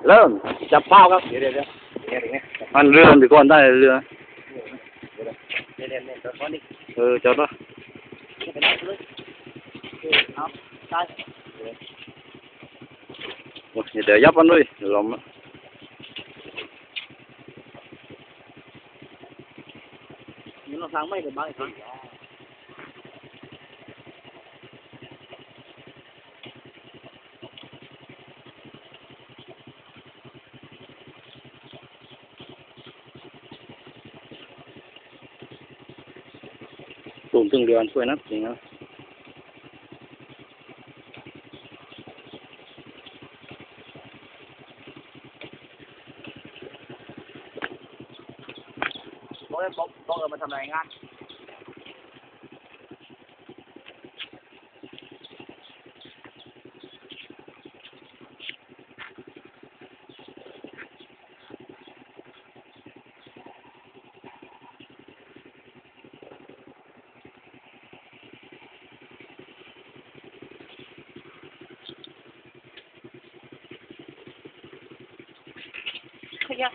เริ่มจับเป้าครับเดี๋ยวมันเรือมันไปก่อนได้เรือเดี๋ยวตอนนี้จอดปะไปได้เลยเอาได้โอ้ยเดี๋ยวยับมันด้วยลมนี่เราทางไม่ได้บ้างครับสูงถึงเดือนช่วยนะจริงนะบอกมาทำรายงานขยับ